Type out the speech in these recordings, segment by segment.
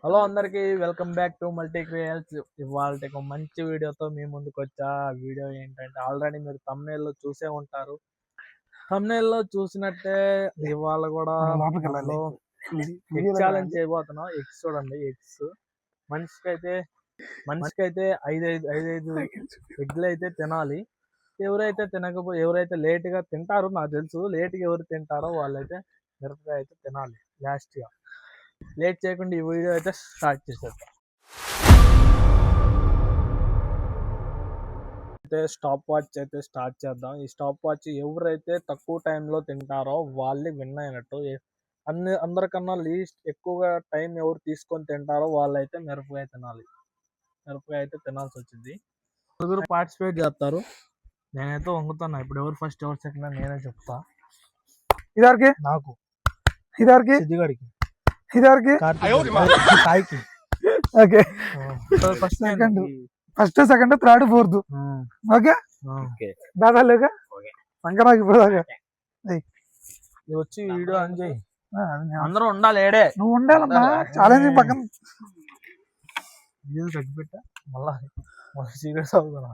Hello అందరికి welcome back to multi క్రియేల్స్. ఇవాళ ఒక మంచి వీడియోతో మీ ముందుకు వచ్చా. వీడియో ఏంటంటే ఆల్రెడీ మీరు thumbnail లో చూసే ఉంటారు. thumbnail లో చూసినట్టే ఇవాళ కూడా ఎగ్ ఛాలెంజ్ చేయబోతున్నాం. ఎగ్స్ చూడండి, ఎగ్స్ మనిషికైతే ఐదు ఎగ్లు అయితే తినాలి. ఎవరైతే లేట్ గా తింటారో, నాకు తెలుసు లేట్ గా ఎవరు తింటారో వాళ్ళైతే మిరపకాయ అయితే తినాలి లాస్ట్ గా. లేట్ చేయకుండా ఈ వీడియో అయితే స్టార్ట్ చేసేద్దాం. అయితే స్టాప్ వాచ్ అయితే స్టార్ట్ చేద్దాం. ఈ స్టాప్ వాచ్ ఎవరైతే తక్కువ టైంలో తింటారో వాళ్ళే విన్ అయినట్టు. అందరికన్నా ఎక్కువగా టైం ఎవరు తీసుకొని తింటారో వాళ్ళైతే మిరపకాయ తినాలి. మిరపకాయ అయితే తినాల్సి వచ్చింది. నలుగురు పార్టిసిపేట్ చేస్తారు. నేనైతే వంగుతున్నా. ఇప్పుడు ఎవరు ఫస్ట్ ఎవరు సెకండ్ నేనే చెప్తా. ఇదారికి నాకు, ఇదారికి సిద్ధిగాడికి, ఇదారికి సాయికి. Okay, first second third fourth. Okay దాదాలేగా సంక్రాంతి ఇప్పుడు దాకా వచ్చి వీడియో ఆన్ చేయి. అందరూ ఉండాలి. ఏడే నువ్వు ఉండాలన్నా ఛాలెంజింగ్ పక్కన తగ్గిపెట్టా. మళ్ళా సీరియస్ అవుతున్నా.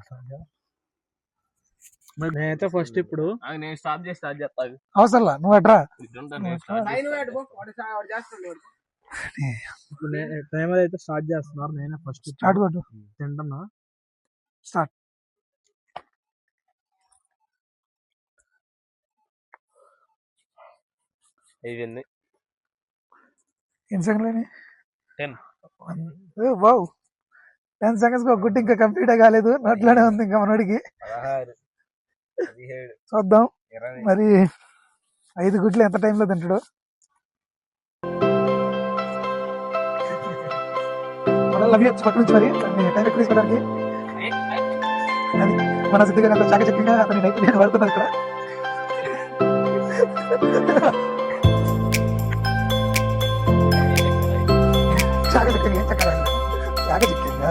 నేనైతే ఫస్ట్ ఇప్పుడు నేను స్టార్ట్ చేస్తా. అవసరంలా నువ్వు అట్రా. ఇప్పుడు టైమర్ అయితే స్టార్ట్ చేస్తున్నారు. నేనే ఫస్ట్ స్టార్ట్ కొట్టు. తింటున్నా. స్టార్ట్. అయిపోయింది. ఎన్ని సెకండ్లు? 10. Wow, 10 seconds good. ఇంకా కంప్లీట్ కాలేదు, నోట్లోనే ఉంది ఇంకా మనోడికి. 16, 17, చూద్దాం 20. మరి 5 గుడ్లు ఎంత టైంలో తింటాడు. పక్క నుంచి మరి టైం ఎక్కువ తీసుకోవడానికి అది మన సిద్ధిగా అంత చాక చెప్పింగా అతని నైతే నేను పడుతున్నాను ఇక్కడ. చాక చెప్పింది చక్కగా చాక చెప్పిందా.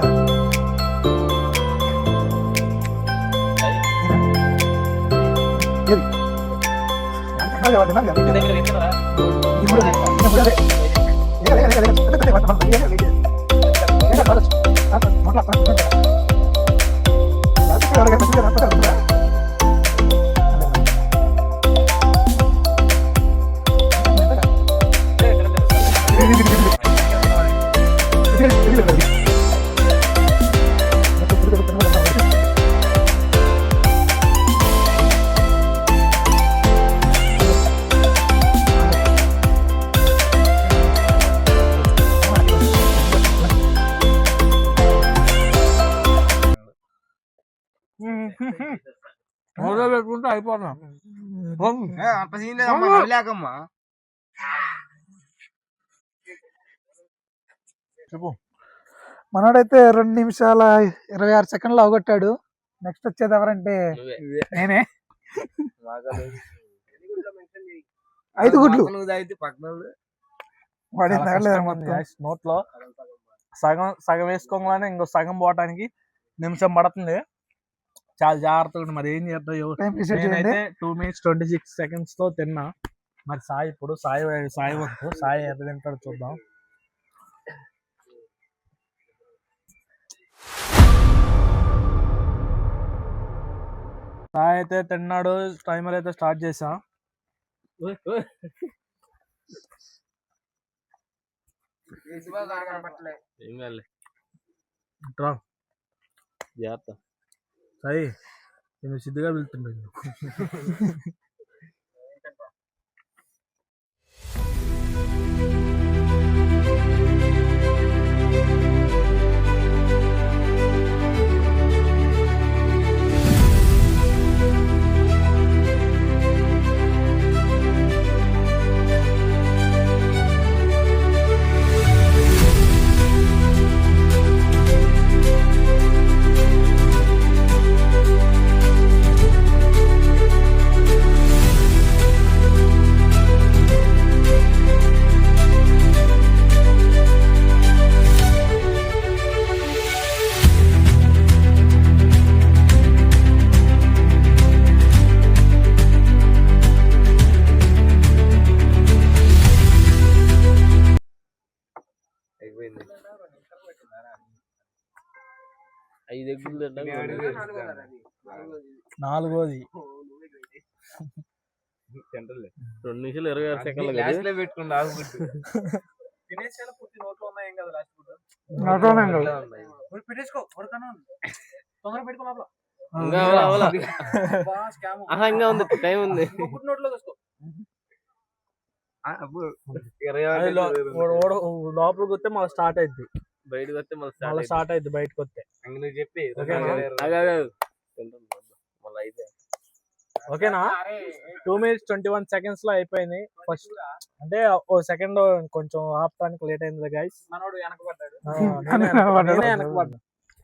పెట్టుకుంటే అయిపోతున్నా. చెప్పు. మనోడైతే 2 నిమిషాల 26 సెకండ్లు అవగొట్టాడు. నెక్స్ట్ వచ్చేది ఎవరంటే నేనే. 5 గుడ్లు నోట్లో సగం వేసుకోగానే ఇంకో సగం పోవటానికి నిమిషం పడుతుంది. చాలా జాగ్రత్తగా. మరి ఏం చేద్దాం. నేనైతే 2 minutes 26 seconds తో తిన్నా. మరి సాయి ఇప్పుడు సాయి వద్దు. సాయి ఎంత తింటాడు చూద్దాం. సాయి అయితే తిన్నాడు. టైమర్ అయితే స్టార్ట్ చేసా. జాగ్రత్త సాయి, నేను సిద్ధిగా వెళ్తున్నాను. 5 ఎగ్గులు నాలుగోది 2 నిమిషాలు 26 సెకండ్లు పెట్టుకుంటా ఇంకా ఉంది టైం ఉంది లోపలికి వస్తే మళ్ళీ స్టార్ట్ అయింది బయటకు వస్తే మళ్ళీ స్టార్ట్ అయింది బయటకు వస్తే నువ్వు చెప్పి మళ్ళీ అయితే ఓకేనా 2 minutes 21 seconds లో అయిపోయింది ఫస్ట్ అంటే ఓ సెకండ్ కొంచెం ఆపడానికి లేట్ అయింది గైస్ వెనకబడ్డా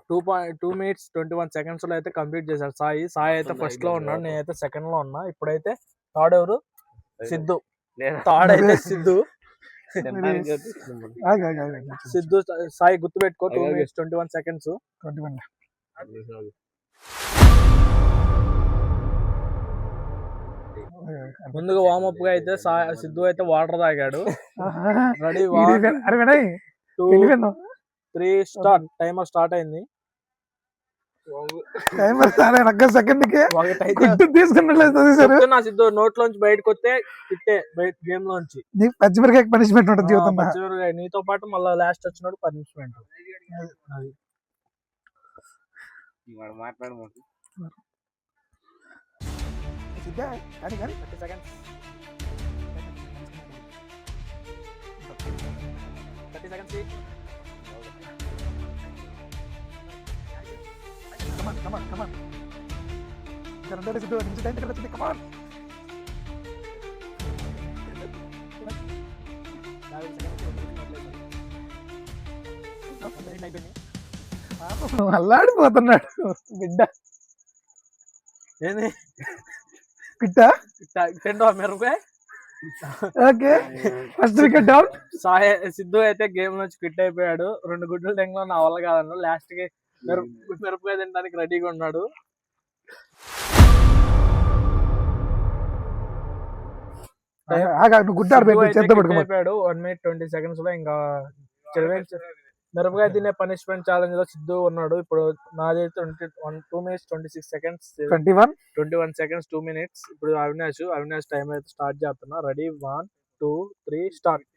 2 minutes 21 seconds లో అయితే కంప్లీట్ చేశారు సాయి అయితే ఫస్ట్ లో ఉన్నాడు నేనైతే సెకండ్ లో ఉన్నా ఇప్పుడైతే థర్డ్ ఎవరు సిద్ధు థర్డ్ అయితే సిద్ధు సిద్ధు సాయి గుర్తు పెట్టుకో 2 minutes 21 seconds 21 ముందుగా వార్మప్ గా అయితే సిద్ధు అయితే వాటర్ తాగాడు రెడీ 2 3 స్టార్ట్ టైమర్ స్టార్ట్ అయింది సెకండ్ కి తీసుకున్నట్లేదు నా సిద్ధు నోట్లోంచి బయటకు వస్తే ఇట్టే గేమ్ లోంచి నీకు పచ్చిమిరకాయ పనిష్మెంట్ ఉంటుంది జీవితంలో పచ్చిమిరకాయ నీతో పాటు మళ్ళీ లాస్ట్ వచ్చినప్పుడు పనిష్మెంట్ అది మాట్లాడమంటు 30 seconds 30 seconds come on current Siddhu నుంచి టైం దగ్గర వచ్చింది come on అల్లాడిపోతున్నాడు బిడ్డ ఏంది పిట్టా మిరపకాయ okay first wicket down Siddhu అయితే గేమ్ నుంచి క్విట్ అయిపోయాడు 2 గుడ్లు టెంగ్లో నా వల్ల కాదన్న లాస్ట్ కి మిరపకాయ తినడానికి రెడీగా ఉన్నాడు గుడ్డ అయిపోయాడు 1 minute 20 seconds లో ఇంకా మిరపకాయ తినే పనిష్మెంట్ ఛాలెంజ్ లో సిద్ధు ఉన్నాడు ఇప్పుడు నాది 2 minutes 26 seconds 21 seconds 2 minutes ఇప్పుడు అవినాష్ టైం అయితే స్టార్ట్ చేస్తున్నా రెడీ 1 2 3 స్టార్ట్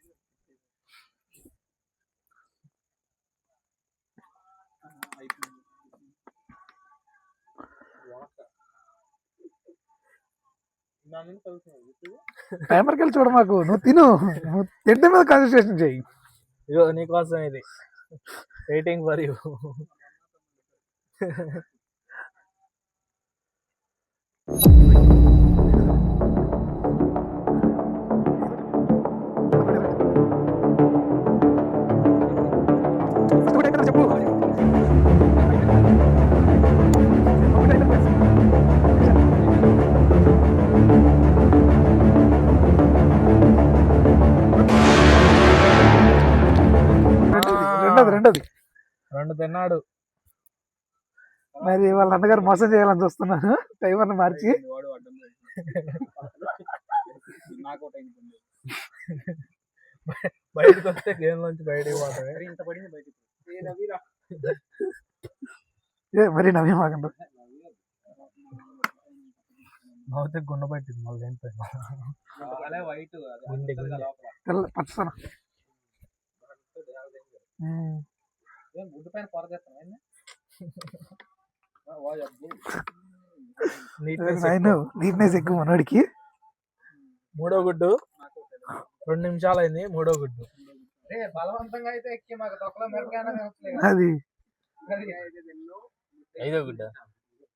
టైమర్కి వెళ్ళి చూడ మాకు నువ్వు తింటే మీద కాన్సన్ట్రేషన్ చెయ్యి ఇగో నీకోసం ఇది వెయిటింగ్ ఫర్ యూ రెండోది 2 తిన్నాడు మరి వాళ్ళ అన్నగారు మోసం చేయాలని చూస్తున్నాను టైమర్ మార్చి బయటకు వస్తే గేమ్ నుంచి బయటకు మరి నవ్వే మాకండు నవ్వుతే గుండ పట్టింది మళ్ళీ పచ్చన నీట్నెస్ ఎక్కువ మనోడికి మూడో గుడ్డు 2 నిమిషాలు అయింది మూడో గుడ్డు బలవంతంగా అయితే ఎక్కి మాకు అది 5వ గుడ్డ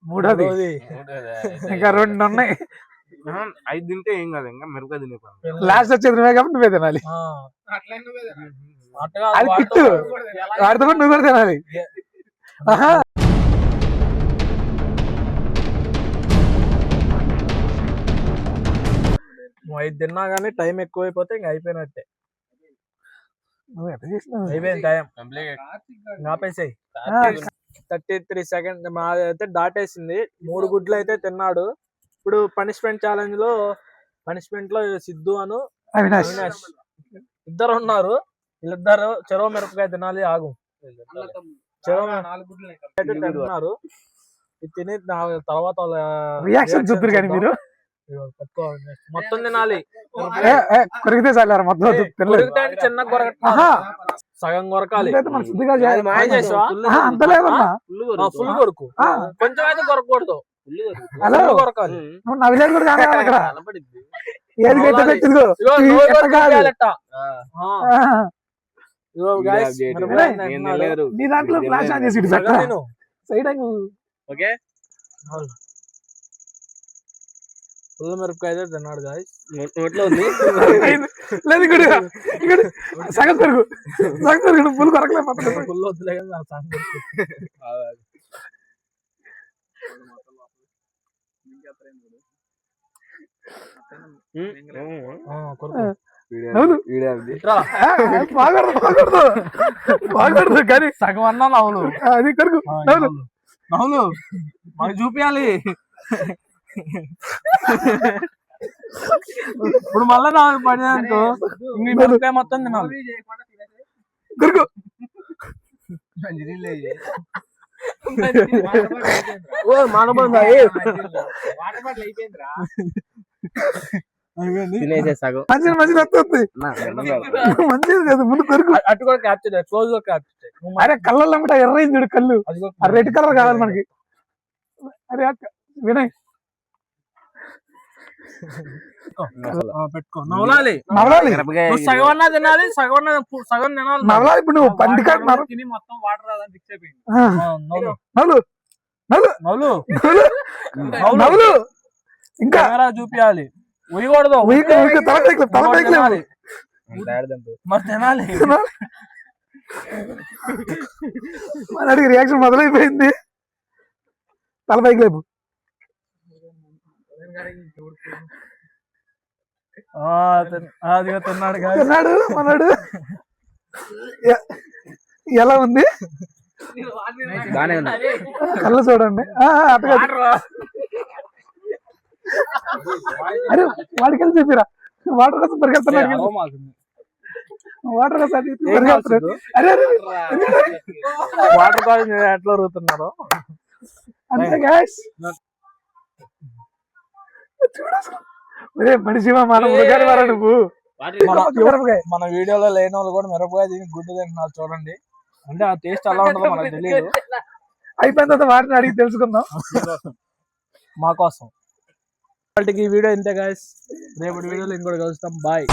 మూడోది ఇంకా 2 ఉన్నాయి 5 తింటే ఏం కాదు ఇంకా మిరపకాయ తినే లాస్ట్ వచ్చేది నువ్వే కాబట్టి నువ్వే తినాలి అది కిట్టు వాడితో కూడా నువ్వు కూడా తినాలి నువ్వు 5 తిన్నా కానీ టైం ఎక్కువైపోతే ఇంకా అయిపోయినట్టే అయిపోయింది టైం ఆపేసాయి 33 seconds మాదైతే దాటేసింది 3 గుడ్లు అయితే తిన్నాడు ఇప్పుడు పనిష్మెంట్ ఛాలెంజ్ లో సిద్ధు అను అవినాష్ ఇద్దరు ఉన్నారు వీళ్ళిద్దరు చెరవ మిరపకాయ తినాలి. ఆగు, చెరవ అయితే తింటున్నారు. ఇది తిని తర్వాత రియాక్షన్ చూద్దరు కానీ మీరు మొత్తం తినాలి. కొరికితే చాలారు మొత్తం కొరికితే అంటే చిన్న కొరక, సగం కొరకాలి. మన శుద్ధిగా చేయాలి. మాయ చేసావా? అంత లేదన్నా, ఫుల్ కొరకు, కొంచెం అయితే కొరకూడదు, హలో కొరకాలి. నువ్వు నవ్వులేదు కూడా కాదు అక్కడ ఏది పెట్టిందిగో నీ దాంట్లో ఫ్లాష్ ఆన్ చేసి సైడ్ ఓకే ఫుల్ మిరపకాయ అయితే తిన్నాడు గాయ్స్. నోట్లో ఉంది. లేదు ఇక్కడ ఇక్కడ సగం పెరుగు ఫుల్ కొరకలేకపోతుంది. ఫుల్ వద్దులే కానీ బాగూడదు కానీ సగం అన్నా నవ్వులు, అది కరుగు నవ్వులు మాకు చూపించాలి. ఇప్పుడు మళ్ళా నాకు పడినందుకు మిరపకాయ మొత్తం తినాలి. కరుగు తినేసే సగం మంచిది మంచిది వస్తుంది మంచిది కదా ముందు కరుగు. అటు కూడా క్యాప్చర్ క్లోజ్ గా క్యాప్చర్. అరే కళ్ళల్లో కూడా ఎర్రైంది చూడు కళ్ళు, రెడ్ కలర్ కావాలి మనకి. అరే వినయ్ పెట్టుకో, నవ్వాలి. నవలాలి సగం అన్నా తినాలి, సగం తినాలి. నవలాలి. ఇప్పుడు నువ్వు పండికాయ తిని మొత్తం వాటర్ రాదని ఫిక్స్ అయిపోయింది. నవ్వులు నవ్వులు నవ్వులు నవ్వులు ఇంకా కెమెరా చూపించాలి. ఉయ్యకూడదు, తల పైకి లేవాలి. మరి తినాలి. మనడికి రియాక్షన్ మొదలైపోయింది. తల పైకి లేపు. తిన్నాడు తిన్నాడు మనడు. ఎలా ఉంది? కళ్ళు చూడండి. అరే వాడికి వెళ్ళి చెప్పిరా, వాటర్ కోసం పరిగెడుతున్నాడు. వాటర్ కోసం పరిగెడుతున్నాడు. అరే వాటర్ కోసం ఎట్లా రూతున్నారు అంతే గ్యాస్. మనిషివా మన మృగాని వారా నువ్వు. మన వీడియోలో లేని వాళ్ళు కూడా మిరపకాయ తిని గుడ్డు తింటున్నారు చూడండి. అంటే ఆ టేస్ట్ ఎలా ఉంటుందో మనకు తెలియదు. అయిపోయిన తర్వాత వాటిని అడిగి తెలుసుకుందాం మా కోసం. ఈ వీడియో ఇంతే గాయ్స్, రేపటి వీడియోలో ఇంకోటి కలుస్తాం. బాయ్.